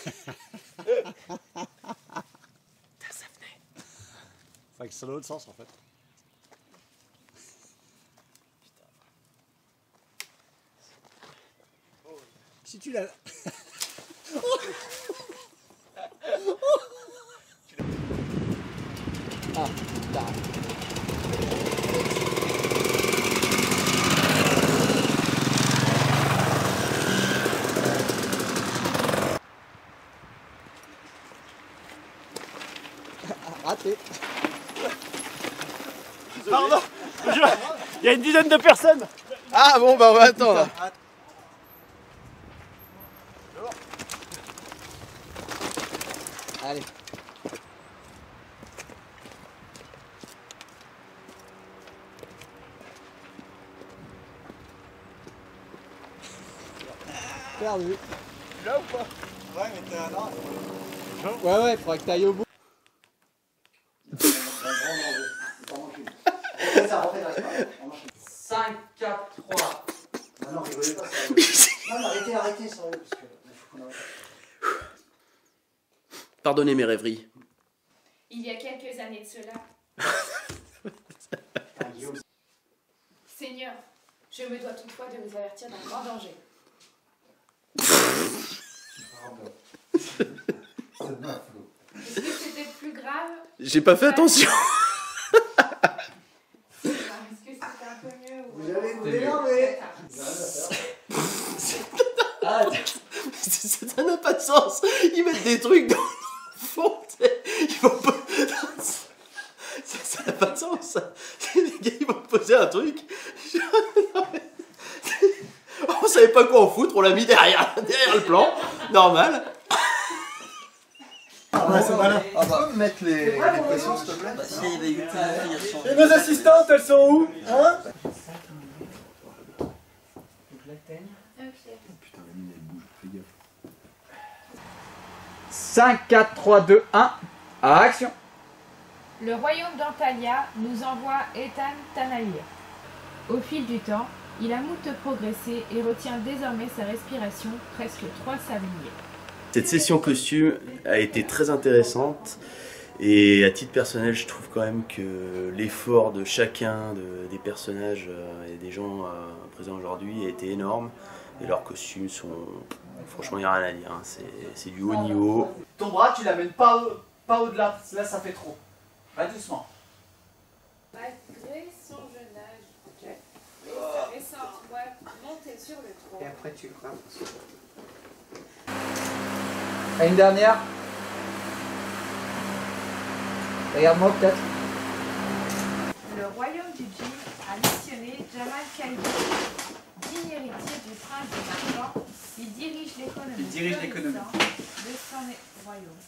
Ça venait. Fait que c'est l'autre sens en fait. Si tu l'as. Ah, putain. Raté. Pardon. Il y a une dizaine de personnes. Ah bon, bah on va attendre. Allez. Perdu. Là ou pas? Ouais, mais t'es un an. Ouais, faudrait que t'ailles au bout. Ça refait la 5, 4, 3. Non, rigolez pas. Non, arrêtez, sérieux, parce que faut qu'on arrête. Pardonnez mes rêveries. Il y a quelques années de cela. Seigneur, je me dois toutefois de vous avertir d'un grand danger. Est-ce que c'était plus grave? J'ai pas fait attention. Est-ce que c'était un peu mieux ou... Vous allez vous énerver. Ça n'a pas de sens. Ils mettent des trucs dans le fond. Ils vont pas... Ça n'a pas de sens. Les gars, ils vont poser un truc. On savait pas quoi en foutre, on l'a mis derrière le plan. Normal. Ouais, c'est malin. Tu peux me mettre les pressions, s'il te plaît? Bah, s'il y avait eu plus de Et nos assistantes, elles sont où? Hein? Putain, la mine elle bouge, fais gaffe. 5, 4, 3, 2, 1, action! Le royaume d'Antalya nous envoie Ethan Tanaïr. Au fil du temps, il a moult progressé et retient désormais sa respiration presque 3 sabliers. Cette session costume a été très intéressante et à titre personnel je trouve quand même que l'effort de chacun des personnages et des gens présents aujourd'hui a été énorme et leurs costumes sont... Franchement il n'y a rien à dire, hein. C'est du haut niveau. Ton bras, tu l'amènes pas au-delà, là ça fait trop. Va doucement. Malgré son jeune âge et sa récente voix montée sur le trône. Et après tu le ramasses. Et une dernière. Regarde-moi peut-être. Le royaume du djinn a missionné Jamal Khalid, digne héritier du prince de Marjan. Il dirige l'économie de son royaume.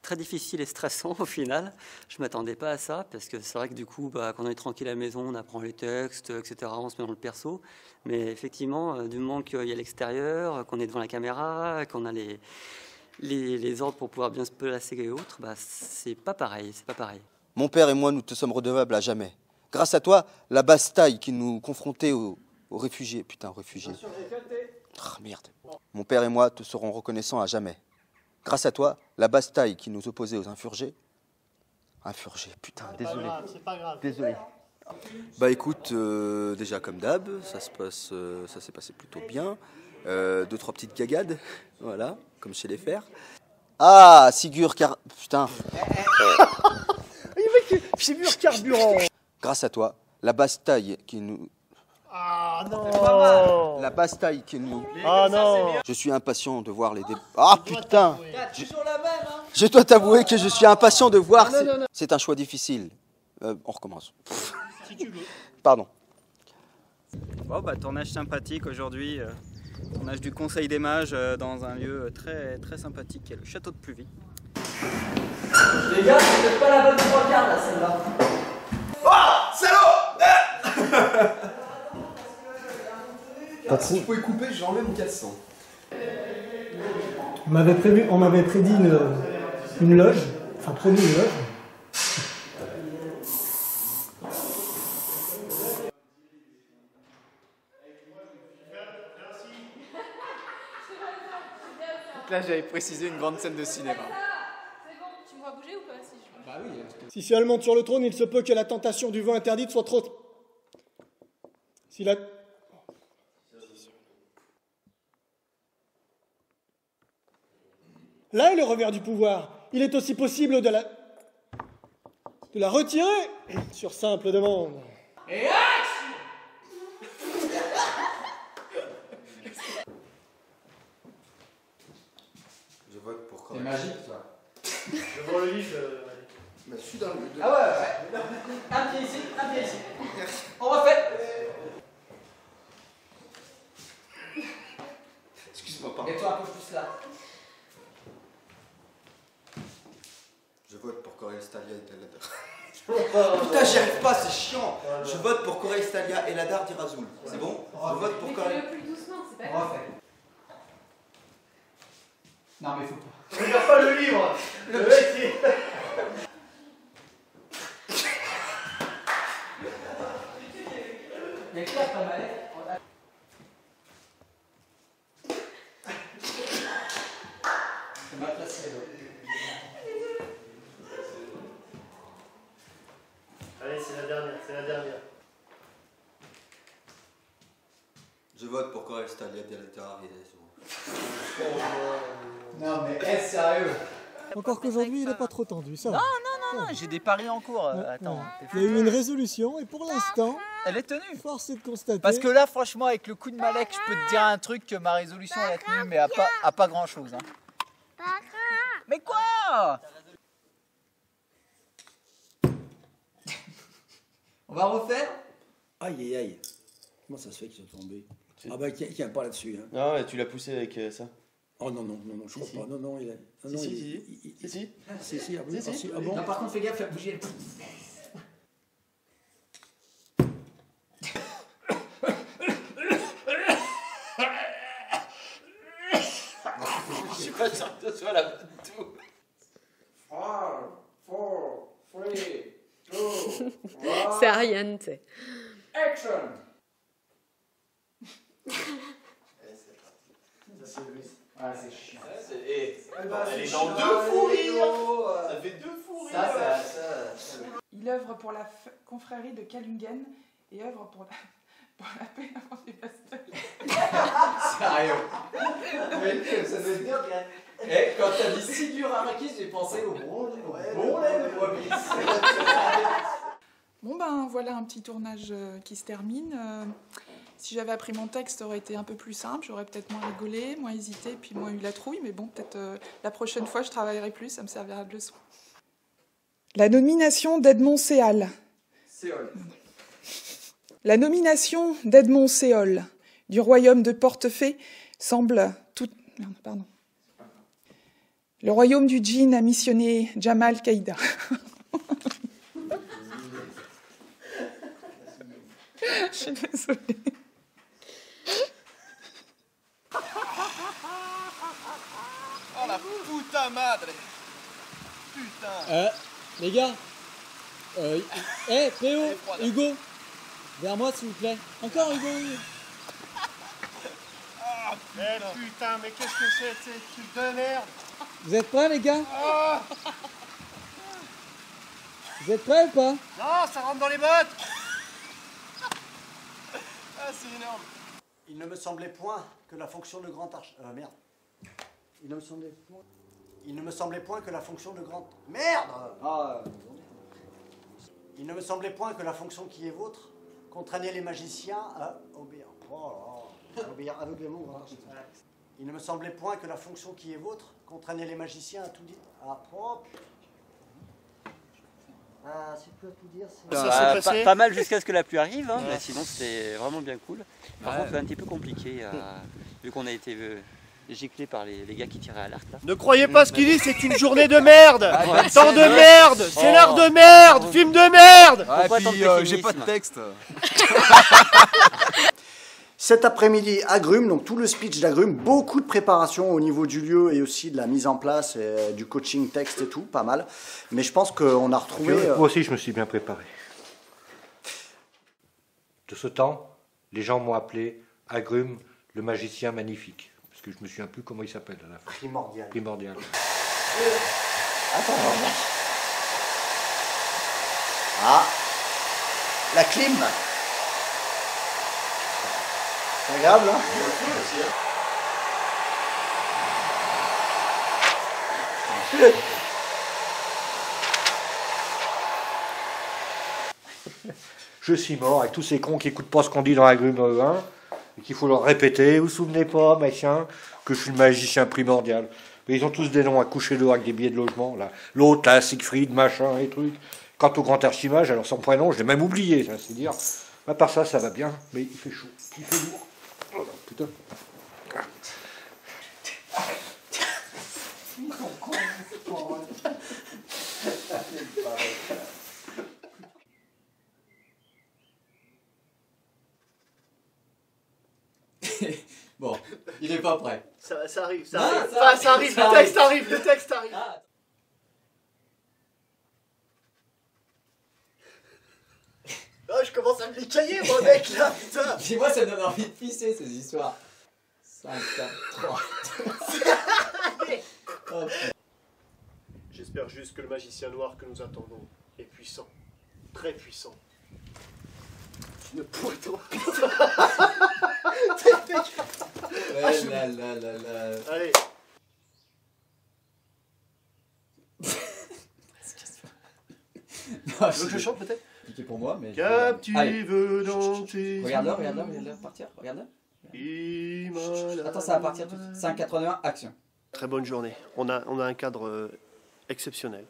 Très difficile et stressant au final. Je ne m'attendais pas à ça parce que c'est vrai que du coup, quand on est tranquille à la maison, on apprend les textes, etc. On se met dans le perso. Mais effectivement, du moment qu'il y a l'extérieur, qu'on est devant la caméra, qu'on a les ordres pour pouvoir bien se placer et autres, c'est pas pareil. C'est pas pareil. Mon père et moi, nous te sommes redevables à jamais. Grâce à toi, la basse-taille qui nous confrontait aux réfugiés. Putain, réfugiés. Ah, merde. Mon père et moi te serons reconnaissants à jamais. Grâce à toi, la basse-taille qui nous opposait aux insurgés. Insurgés, putain, désolé. C'est pas grave. Désolé. Bah écoute, déjà comme d'hab, ça s'est passé plutôt bien. 2-3 petites gagades, voilà, comme chez les fers. Ah, Sigurd putain. Sigurd Carburant. Grâce à toi, la basse-taille qui nous... Ah non. La basse-taille qui nous... Ah non. Je suis impatient de voir les débats. Ah putain. Je dois t'avouer que je suis impatient de voir... C'est un choix difficile. On recommence. Si tu veux. Pardon. Bon, tournage sympathique aujourd'hui. Tournage du Conseil des Mages dans un lieu très, très sympathique qui est le château de Pluvy. Les gars, c'est peut-être pas la bonne 3 quarts là, celle-là. Oh, salaud. Si vous pouvez couper, j'enlève mon caleçon. On m'avait prédit une loge, enfin prenez une loge. Là, j'avais précisé une grande scène de cinéma. C'est bon, tu me vois bouger ou pas si je... Bah oui. Si elle monte sur le trône, il se peut que la tentation du vin interdite soit trop... Si la... Là est le revers du pouvoir. Il est aussi possible de la retirer sur simple demande. Et action! Je vote pour C'est correct. magique, toi. Je vois le livre. Mais je suis dans le... Ah ouais. Un pied ici, un pied ici. On refait. Excuse-moi, pardon. Et toi, un peu plus là. Je vote pour Corey Stalia et Eladar. Putain, j'y arrive pas, c'est chiant. Je vote pour Corey Stalia et Eladar d'Irazoul. C'est bon? Je vote pour Mais Corey... fais-le plus doucement, c'est pas On grave. refait. Non, mais faut pas. Regarde pas le livre. Le mec, Il y a Claire pas mal. C'est mal placé. Allez, c'est la dernière, c'est la dernière. Je vote pour Corey Stalia et Eladar d'Irazoul. Non, mais sérieux. Encore qu'aujourd'hui, il n'est pas trop tendu, ça va. Non, j'ai des paris en cours. Attends. Il y a eu une résolution et pour l'instant, Elle est tenue. force est de constater... Parce que là, franchement, avec le coup de Malek, je peux te dire un truc que ma résolution elle est tenue, mais à pas grand chose. Hein. Mais quoi? On va refaire? Aïe aïe aïe. Comment ça se fait qu'ils sont tombés? Ah bah tiens pas là-dessus. Hein. Non, mais tu l'as poussé avec ça. Oh non, je crois pas. Non, non, il a... Non, non, Si. Ah, oui, ah, si, ah bon? Non, par contre, fais gaffe, fais bouger. Je suis pas sûr que ce soit la bonne tout. 5, 4, 3, 2, C'est Ariane, tu sais. action! Ah, c'est chiant. Elle est dans deux fous rires. Ça fait deux fous rires. Il œuvre pour la confrérie de Kalungen et œuvre pour la paix avant les pasteurs. Sérieux? Ça veut dire que... Eh, quand t'as dit si dur à Marquis, j'ai pensé au bon lait de brebis. Bon ben voilà un petit tournage qui se termine. Si j'avais appris mon texte, ça aurait été un peu plus simple. J'aurais peut-être moins rigolé, moins hésité, puis moins eu la trouille. Mais bon, peut-être la prochaine fois, je travaillerai plus, ça me servira de leçon. La nomination d'Edmond Séal. Séol. La nomination d'Edmond Séol du royaume de Portefeuille semble tout... Merde, pardon. Le royaume du djinn a missionné Jamal Qaïda. Je suis désolée. Oh la puta madre! Putain! Les gars, PO, Hugo, vers moi s'il vous plaît. Encore Hugo. Eh putain, mais qu'est-ce que c'est ces trucs de merde? Vous êtes prêts les gars? Ah, Vous êtes prêts ou pas? non, ça rentre dans les bottes. Ah, c'est énorme! Il ne me semblait point que la fonction de grand arch... merde. Il ne me semblait point que la fonction de grand... Merde! Il ne me semblait point que la fonction qui est vôtre contraignait les magiciens à obéir. Obéir aveuglément au grand arch. Il ne me semblait point que la fonction qui est vôtre contraignait les magiciens à tout dire. C'est plus à tout dire. Pas mal jusqu'à ce que la pluie arrive, hein, mais sinon c'était vraiment bien cool. Par contre, c'est un petit peu compliqué, vu qu'on a été giclé par les gars qui tiraient à l'arc là. Ne croyez pas ce qu'il dit, c'est une journée de merde. Ouais, Temps de merde, scénar de merde, film de merde. Ah, et puis j'ai pas de texte. Cet après-midi, Agrumes, donc tout le speech d'Agrumes, beaucoup de préparation au niveau du lieu et aussi de la mise en place, et du coaching texte et tout, pas mal. Mais je pense qu'on a retrouvé... Moi aussi, je me suis bien préparé. De ce temps, les gens m'ont appelé Agrumes, le magicien magnifique. Parce que je me souviens plus comment il s'appelle à la fin. Primordial. Primordial. Attends. Ah, la clim. C'est agréable, hein? Je suis mort avec tous ces cons qui écoutent pas ce qu'on dit dans Agrumes 1 et qu'il faut leur répéter. Vous vous souvenez pas, machin, que je suis le magicien primordial. Mais ils ont tous des noms à coucher dehors avec des billets de logement. Là. L'autre, là, Siegfried, machin, et trucs. Quant au grand archimage, alors son prénom, je l'ai même oublié, ça, c'est dire. À part ça, ça va bien, mais il fait chaud, il fait lourd. Oh, putain. Bon, il est pas prêt. Ça arrive, Ah, arrive. ça Ça arrive, le texte arrive, le texte arrive. Ah. Oh, je commence à me décailler, mon mec, là, putain. Puis moi, ça me donne envie de pisser, ces histoires. 5, 4, 3. Oh, J'espère juste que le magicien noir que nous attendons est puissant. Très puissant. Une poiton. ouais, là. Allez. Non, tu veux que je chante peut-être? Piqué pour moi, mais. Captive dans tes. Regarde-le partir, regarde-le. Attends, ça va partir tout de suite. 5,81, action. Très bonne journée. On a un cadre exceptionnel.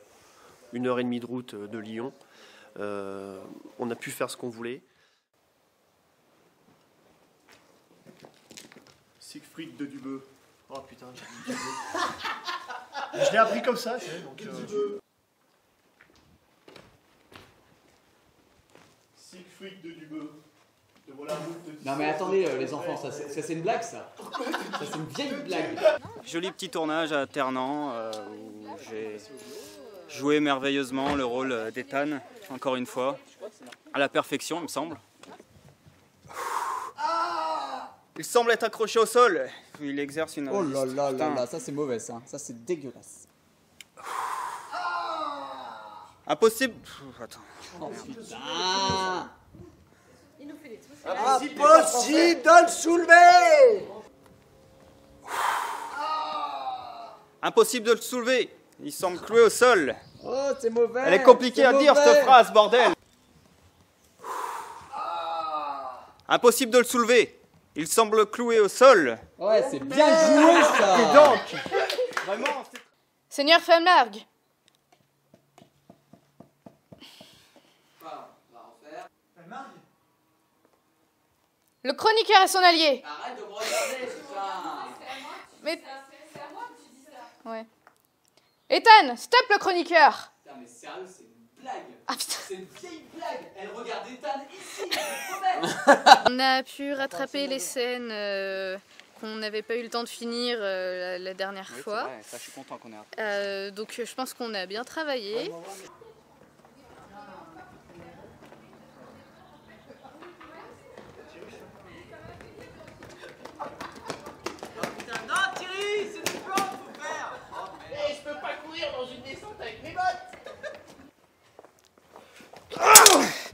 1h30 de route de Lyon. On a pu faire ce qu'on voulait. Siegfried de Dubeux. Oh putain, j'ai dit Dubeux. Je l'ai appris comme ça, tu sais, donc... Siegfried de Dubeux. Non mais attendez les enfants, ça c'est une blague ça. Ça c'est une vieille blague. Joli petit tournage à Ternant où j'ai joué merveilleusement le rôle d'Ethan, encore une fois, à la perfection il me semble. Il semble être accroché au sol, il exerce une... Oh là là là là, ça c'est mauvais ça, ça c'est dégueulasse. Impossible... Attends. Oh putain. Il nous fait des trucs. Impossible de le soulever. Impossible de le soulever, il semble cloué au sol. Oh c'est mauvais. Elle est compliquée à dire cette phrase, bordel. Impossible de le soulever, il semble cloué au sol. Ouais, c'est bien joué ça. Et donc, vraiment... Seigneur Femlargue. Le chroniqueur est son allié. Arrête de me regarder, putain. Mais... C'est à moi que tu dis ça. Ouais. Ethan, stop le chroniqueur. Putain, mais sérieux, c'est une blague. Ah putain. C'est une vieille blague. Elle regarde Ethan ici, je On a pu rattraper les scènes qu'on n'avait pas eu le temps de finir la dernière fois. Vrai, ça, je suis content qu'on ait Donc je pense qu'on a bien travaillé.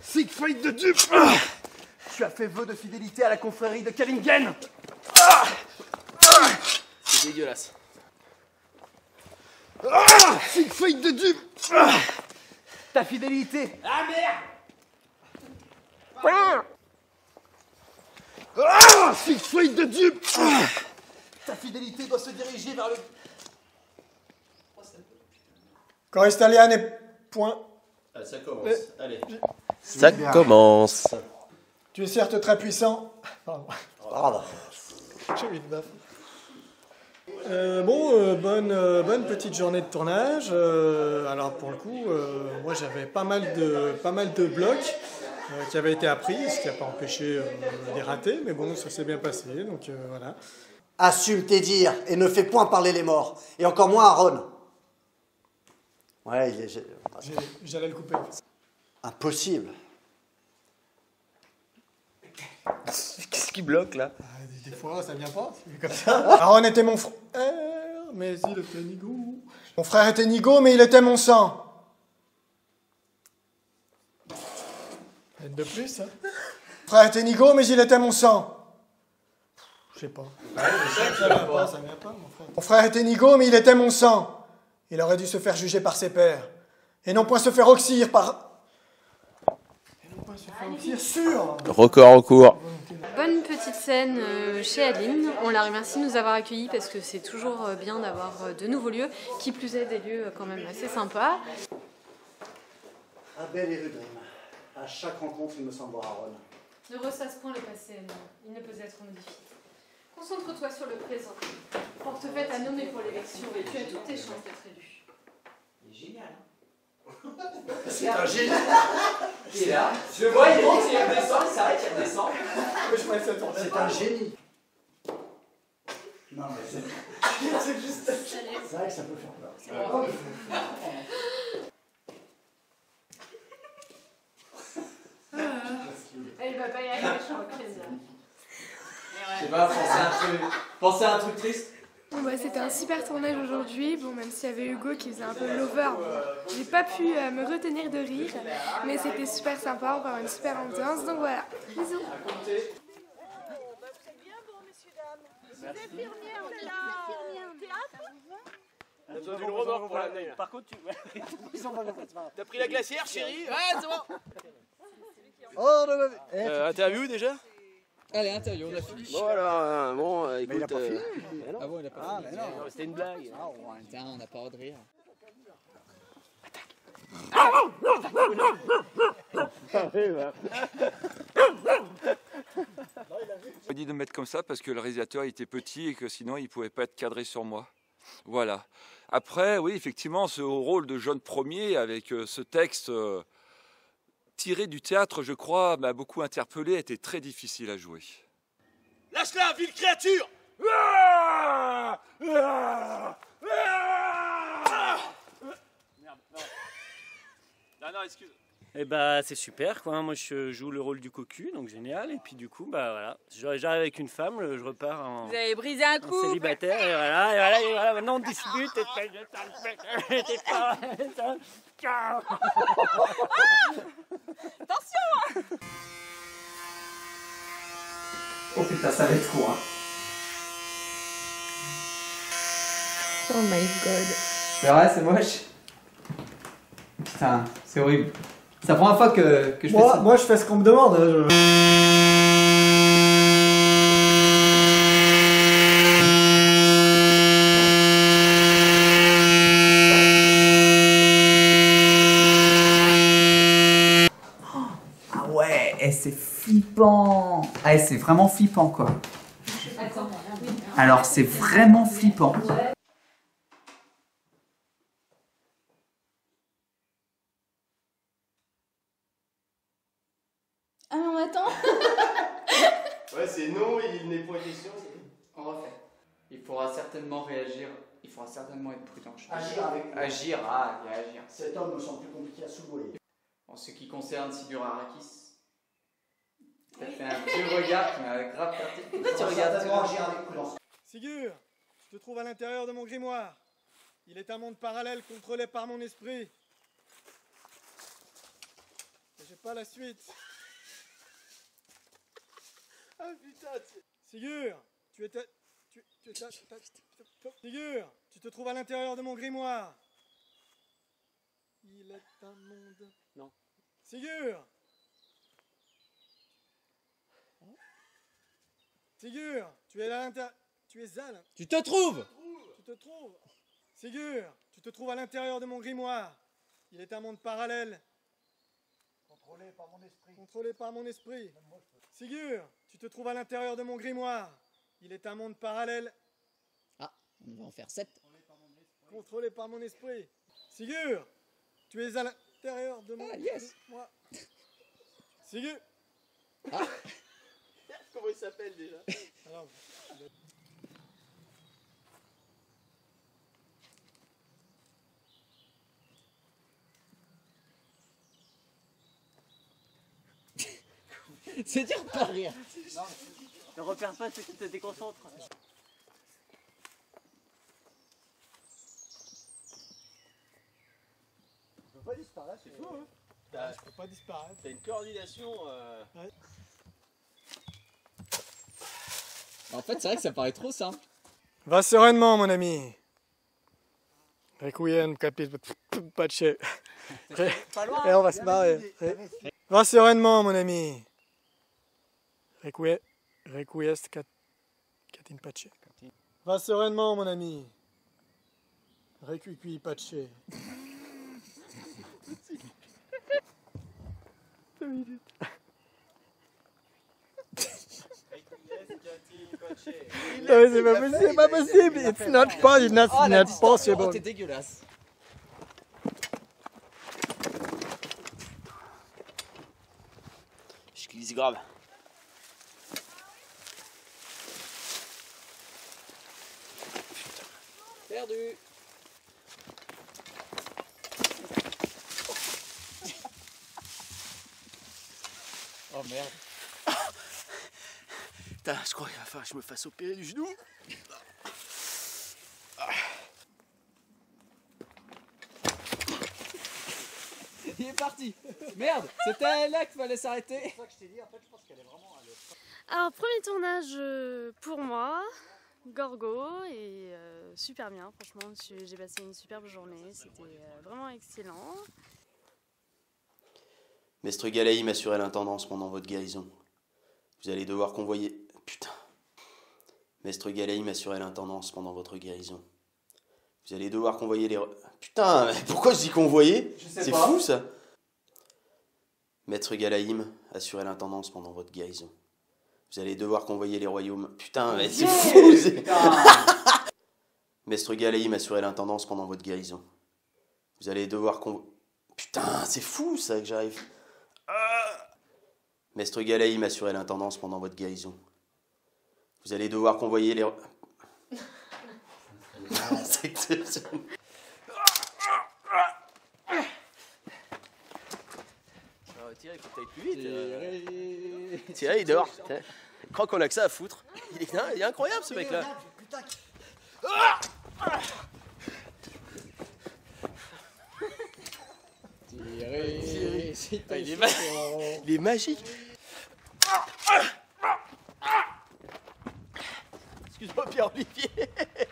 Siegfried de Dupe. Tu as fait vœu de fidélité à la confrérie de Kellingen. C'est dégueulasse. Siegfried de Dupe. Ta fidélité. Ah merde. Siegfried de Dupe. Ta fidélité doit se diriger vers le... Corestalian est point. Ah, ça commence, allez. Ça commence. Tu es certes très puissant. Pardon. J'ai eu une baffe. Bonne petite journée de tournage. Alors pour le coup, moi j'avais pas mal de blocs. qui avait été appris, ce qui n'a pas empêché des ratés, mais bon, ça s'est bien passé, donc voilà. Assume tes dires et ne fais point parler les morts, et encore moins Aaron. Ouais, J'allais le couper. Impossible. Qu'est-ce qui bloque là? Des fois, ça vient pas, c'est comme ça. Aaron était mon frère, mais il était nigo. Mon frère était nigo, mais il était mon sang. Rien de plus, hein. Mon frère était nigo, mais il était mon sang. Je sais pas. Ça vient pas, mon frère. Mon frère était nigo, mais il était mon sang. Il aurait dû se faire juger par ses pairs. Et non point se faire oxyre par... Et non point se faire oxyre sur... Record en cours. Bonne petite scène chez Adeline. On la remercie de nous avoir accueillis parce que c'est toujours bien d'avoir de nouveaux lieux, qui plus est des lieux quand même assez sympas. Abel et Rudrim. À chaque rencontre, il me semble voir Aaron. Ne ressasse point le passé, il ne peut être modifié. Concentre-toi sur le présent. Portefaix t'a nommé pour l'élection et tu as toutes tes chances d'être élu. Il est génial, hein. C'est un génie. Il est là. Je le vois, il monte, il redescend, il s'arrête, il redescend. C'est un génie. Non, mais c'est juste... C'est vrai que ça peut faire peur. Il va pas y arriver, je suis en crise. Je sais pas, pensez à un truc triste. Bon bah, c'était un super tournage aujourd'hui, bon, même s'il y avait Hugo qui faisait un peu l'over, bon, j'ai pas pu me retenir de rire, mais c'était super sympa, encore une super ambiance, donc voilà, bisous. Par contre, t'as pris la glacière, chérie? Ouais, c'est bon. Interview déjà? Allez, interview, on a fini. Bon alors, bon, écoute... Mais il a pas fini. Ah bon, il a pas fini. Non, c'était une blague. Putain, on n'a pas le droit de rire. On m'a dit de me mettre comme ça parce que le réalisateur était petit et que sinon il ne pouvait pas être cadré sur moi. Voilà. Après, oui, effectivement, ce rôle de jeune premier avec ce texte tiré du théâtre, je crois, m'a beaucoup interpellé, était très difficile à jouer. Lâche-la, ville créature! Merde, non. Non, excuse. Et bah c'est super quoi, moi je joue le rôle du cocu, donc génial, et puis du coup bah voilà, j'arrive avec une femme, je repars en... Vous avez brisé un couple. Célibataire, et voilà, maintenant on dispute, Ciao. Attention. Oh putain, ça va être court, hein. Oh my god. C'est vrai, c'est moche. Putain, c'est horrible. C'est la première fois que je fais ça. Moi, je fais ce qu'on me demande. Ah ouais, et c'est flippant. Ah, c'est vraiment flippant quoi. Alors c'est vraiment flippant. Ah non, attends. Ouais, c'est non, il n'est pas question. On refait. Il faudra certainement réagir. Il faudra certainement être prudent. Agir avec moi. Agir, il y a agir. Cet homme me semble plus compliqué à soulever. En ce qui concerne Sigur Arakis, t'as fait un vieux regard qui m'a grave perdu. Pourquoi tu regardes agir avec prudence. Sigur, je te trouve à l'intérieur de mon grimoire. Il est un monde parallèle contrôlé par mon esprit. Et j'ai pas la suite. Ah putain, Sigur, Sigur, tu te trouves à l'intérieur de mon grimoire. Il est un monde... Non. Sigur. Sigur, tu es à l'intérieur... Tu es à l'intérieur... Tu te trouves. Tu te trouves. Sigur, tu te trouves à l'intérieur de mon grimoire. Il est un monde parallèle. Contrôlé par mon esprit. Contrôlé par mon esprit. Sigur, tu te trouves à l'intérieur de mon grimoire. Il est un monde parallèle. Ah, on va en faire 7. Contrôlé par mon esprit. Sigur, tu es à l'intérieur de mon... Ah, yes. Moi. Sigu. Ah. Comment il s'appelle déjà? C'est dur de pas rire. Ne repère pas ce qui te déconcentre. Je peux pas disparaître, c'est fou, hein? Je peux pas disparaître. T'as une coordination. Ouais. En fait, c'est vrai que ça paraît trop simple. Va sereinement, mon ami. Requiem, capit, pace. Et on va se marrer. Va sereinement, mon ami. Requiest, catin pace. Va sereinement, mon ami. Requiqui pace. 2 minutes. Non mais c'est pas possible, it's not possible. Oh, t'es dégueulasse. Je glisse grave. Perdu. Oh merde. Putain, je crois qu'il va falloir que je me fasse opérer du genou. Il est parti. Merde, c'était là qu'il fallait s'arrêter. C'est ça que je t'ai dit, en fait, je pense qu'elle est vraiment... Alors, premier tournage pour moi, Gorgo, et super bien, franchement, j'ai passé une superbe journée, c'était vraiment excellent. Mestre Galaïm assurait l'intendance pendant votre guérison. Vous allez devoir convoyer... Putain. Mestre Galaïm assurait l'intendance pendant votre guérison. Vous allez devoir convoyer les... Putain, mais pourquoi je dis convoyer? C'est fou, ça. Maître Galaïm assurait l'intendance pendant votre guérison. Vous allez devoir convoyer les royaumes... Putain, mais c'est fou. Mestre Galaïm assurait l'intendance pendant votre guérison. Vous allez devoir Putain, c'est fou, ça, que j'arrive... Mestre Galaïm assurait l'intendance pendant votre guérison. Vous allez devoir convoyer les... C'est exceptionnel. Thierry, il faut que t'ailles plus vite. Thierry, il dort. Je crois qu'on a que ça à foutre. Il est incroyable, ce mec-là. Il est magique. Excuse-moi, Pierre-Olivier.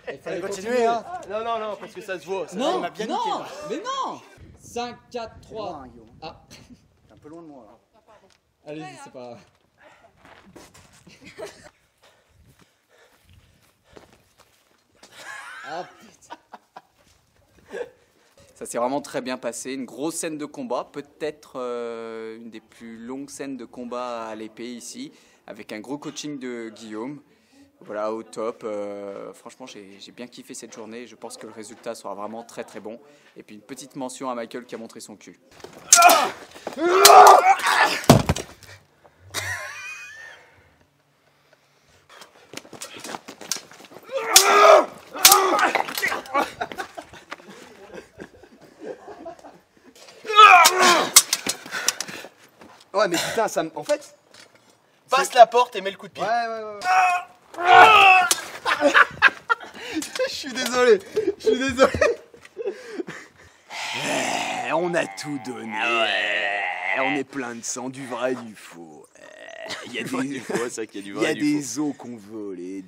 Il fallait continuer, hein. Non, parce que ça se voit. Non, mais non. 5, 4, 3. Ah. T'es un peu loin de moi, là. Allez-y, c'est pas... Ah, putain. Ça s'est vraiment très bien passé, une grosse scène de combat, peut-être une des plus longues scènes de combat à l'épée ici, avec un gros coaching de Guillaume. Voilà, au top. Franchement, j'ai bien kiffé cette journée et je pense que le résultat sera vraiment très très bon. Et puis une petite mention à Michael qui a montré son cul. Ouais, mais putain, ça me... En fait, passe la porte et mets le coup de pied. Ouais. Je suis désolé. On a tout donné. On est plein de sang, du vrai et du faux. Il y a des os qu'on volait.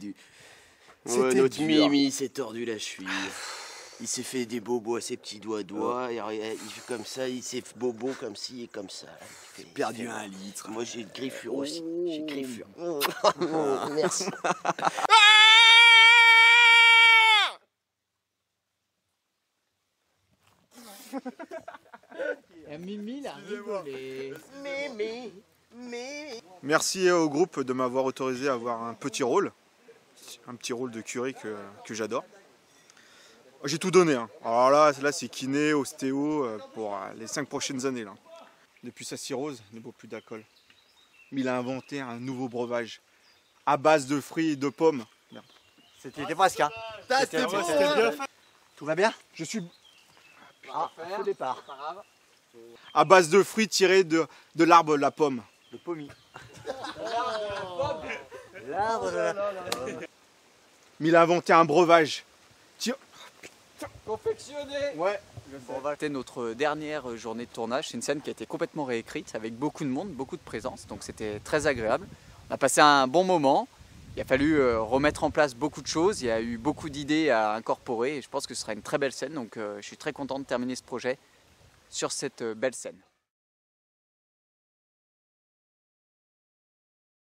Notre Mimi s'est tordu la cheville. Il s'est fait des bobos à ses petits doigts. Il fait comme ça, il s'est bobo comme ci et comme ça. J'ai perdu 1 litre. Moi j'ai une griffure aussi. J'ai une griffure. Merci. Mimi, il a rigolé. Mimi. Merci au groupe de m'avoir autorisé à avoir un petit rôle de curé que j'adore. J'ai tout donné. Hein. Alors là c'est kiné, ostéo pour les 5 prochaines années. Là. Depuis sa cirrhose, il ne boit plus d'alcool. mais il a inventé un nouveau breuvage à base de fruits et de pommes. C'était presque, hein. C'était bien fait. Tout va bien? Je suis Au départ. à base de fruits tirés de l'arbre de la pomme. Le pommier. L'arbre de la pomme. Mais il a inventé un breuvage. Confectionné. Ouais. C'était notre dernière journée de tournage. C'est une scène qui a été complètement réécrite avec beaucoup de monde, beaucoup de présence. Donc c'était très agréable. On a passé un bon moment. Il a fallu remettre en place beaucoup de choses. Il y a eu beaucoup d'idées à incorporer. Et je pense que ce sera une très belle scène. Donc je suis très content de terminer ce projet sur cette belle scène.